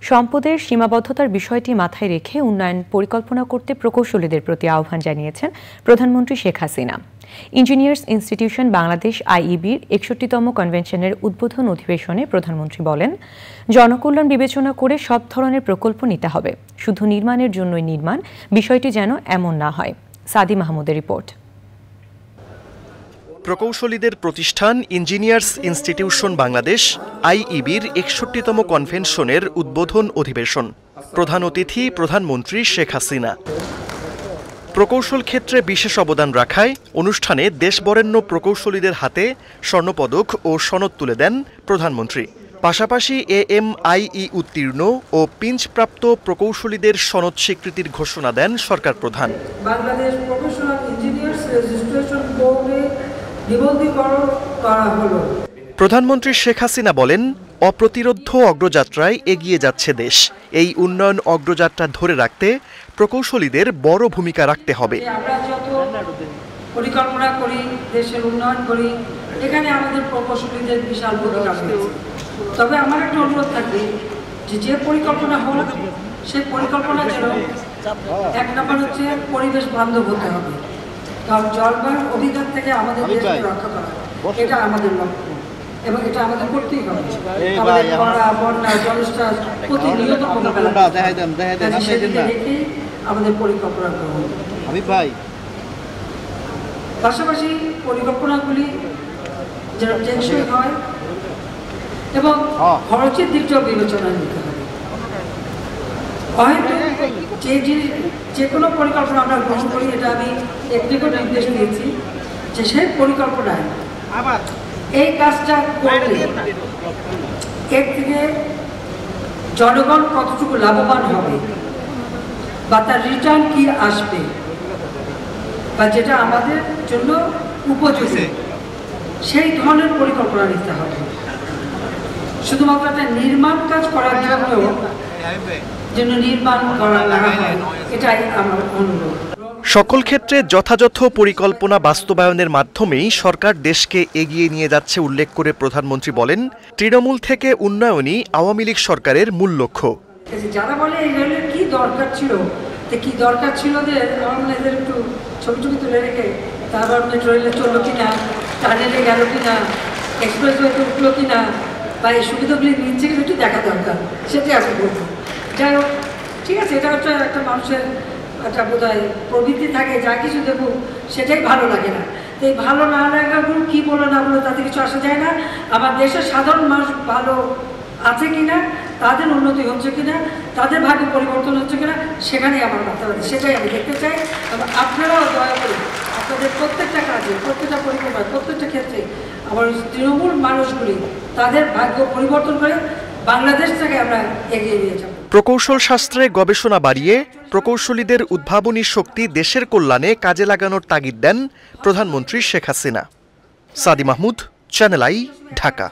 সম্পদের সীমাবদ্ধতার বিষয়টি মাথায় রেখে উন্নয়ন পরিকল্পনা করতে প্রকৌশলীদের প্রতি আহ্বান জানিয়েছেন প্রধানমন্ত্রী শেখ হাসিনা। ইঞ্জিনিয়ার্স ইনস্টিটিউশন বাংলাদেশ আইইবির ৬১তম কনভেনশনের উদ্বোধন অধিবেশনে প্রধানমন্ত্রী বলেন, জনকল্যাণ বিবেচনা করে সব ধরনের প্রকল্প নিতে হবে, শুধু নির্মাণের জন্যই নির্মাণ, বিষয়টি যেন এমন না হয়। সাদি মাহমুদের রিপোর্ট। প্রকৌশলীদের প্রতিষ্ঠান ইঞ্জিনিয়ার্স ইনস্টিটিউশন বাংলাদেশ আইইবির ৬১তম কনভেনশনের উদ্বোধন অধিবেশন। প্রধান অতিথি প্রধানমন্ত্রী শেখ হাসিনা। প্রকৌশল ক্ষেত্রে বিশেষ অবদান রাখায় অনুষ্ঠানে দেশবরেণ্য প্রকৌশলীদের হাতে স্বর্ণপদক ও সনদ তুলে দেন প্রধানমন্ত্রী। পাশাপাশি AMIE উত্তীর্ণ ও পিঞ্চপ্রাপ্ত প্রকৌশলীদের সনদ স্বীকৃতির ঘোষণা দেন সরকার প্রধান। বাংলাদেশ প্রফেশনাল ইঞ্জিনিয়ার্স রেজিস্ট্রেশন বোর্ডে নিবন্ধীকরণ করা হলো। প্রধানমন্ত্রী শেখ হাসিনা বলেন, অপ্রতিরোধ্য অগ্রযাত্রায় এগিয়ে যাচ্ছে দেশ। এই উন্নয়ন অগ্রযাত্রা ধরে রাখতে প্রকৌশলীদের বড় ভূমিকা রাখতে হবে। আমরা যত পরিকল্পনা করি, দেশের উন্নয়ন করি, এখানে আমাদের প্রকৌশলীদের বিশাল ভূমিকা রয়েছে। তবে আমার একটা অনুরোধ থাকবে যে পরিকল্পনা হোক, সেই পরিকল্পনা যেন এক নম্বর হচ্ছে পরিবেশ বান্ধব হতে হবে। কারণ জলবায়ু অভিঘাত থেকে আমাদের দেশকে রক্ষা করা, এটা আমাদের লক্ষ্য এবং এটা আমাদের করতেই হবে। আমাদের খরা, বন্যা, জলোচ্ছ্বাস প্রতিনিয়ত রেখেই আমাদের পরিকল্পনা গ্রহণ। পাশাপাশি পরিকল্পনাগুলি যেন টেকসই হয় এবং খরচের দিকটাও বিবেচনা নিতে হবে। হয়তো যে কোনো পরিকল্পনা আমরা গ্রহণ করি, এটা আমি একদিকে নির্দেশ দিয়েছি যে সেই পরিকল্পনায় এই কাজটা করলে এর থেকে জনগণ কতটুকু লাভবান হবে বা তার রিটার্ন কি আসবে বা যেটা আমাদের জন্য উপযোগী, সেই ধরনের পরিকল্পনা নিতে হবে। শুধুমাত্র একটা নির্মাণ কাজ করার জন্য নির্মাণ করা না হয়, এটাই আমার অনুরোধ। সকল ক্ষেত্রে যথাযথ পরিকল্পনা বাস্তবায়নের মাধ্যমেই সরকার দেশকে এগিয়ে নিয়ে যাচ্ছে উল্লেখ করে প্রধানমন্ত্রী বলেন, তৃণমূল থেকে উন্নয়নই আওয়ামী লীগ সরকারের মূল লক্ষ্য। যারা বলে এই রেলের কি দরকার ছিল, কি দরকার ছিল যে এদের একটু ছবি ছবি তুলে রেখে তারপর মেট্রো রেলে চললো কিনা, টানেলে গেল কিনা, এক্সপ্রেসওয়েতে উঠলো কিনা, বা এই সুবিধাগুলি নিচ্ছে কিন্তু একটু দেখা দরকার, সেটাই আমি বলবো। যাই হোক, ঠিক আছে, এটা হচ্ছে একটা মানুষের একটা বোধহয় প্রবৃত্তি থাকে, যা কিছু দেখুক সেটাই ভালো লাগে না। তো এই ভালো না লাগাগুলো কী বলো না বলো তাতে কিছু আসা যায় না। আমার দেশের সাধারণ মানুষ ভালো আছে কিনা, তাদের উন্নতি হচ্ছে কিনা, তাদের ভাগ্য পরিবর্তন হচ্ছে কিনা, সেখানেই আমার মাথা ব্যথা, সেটাই আমি দেখতে চাই। এবং আপনারাও দয়া করে আপনাদের প্রত্যেকটা কাজে, প্রত্যেকটা পরিকল্পনায়, প্রত্যেকটা ক্ষেত্রে আমার তৃণমূল মানুষগুলি তাদের ভাগ্য পরিবর্তন করে বাংলাদেশ থেকে আমরা এগিয়ে নিয়ে যাব। প্রকৌশল শাস্ত্রে গবেষণা বাড়িয়ে প্রকৌশলীদের উদ্ভাবনী শক্তি দেশের কল্যাণে কাজে লাগানোর তাগিদ দেন প্রধানমন্ত্রী শেখ হাসিনা। সাদি মাহমুদ, চ্যানেল আই, ঢাকা।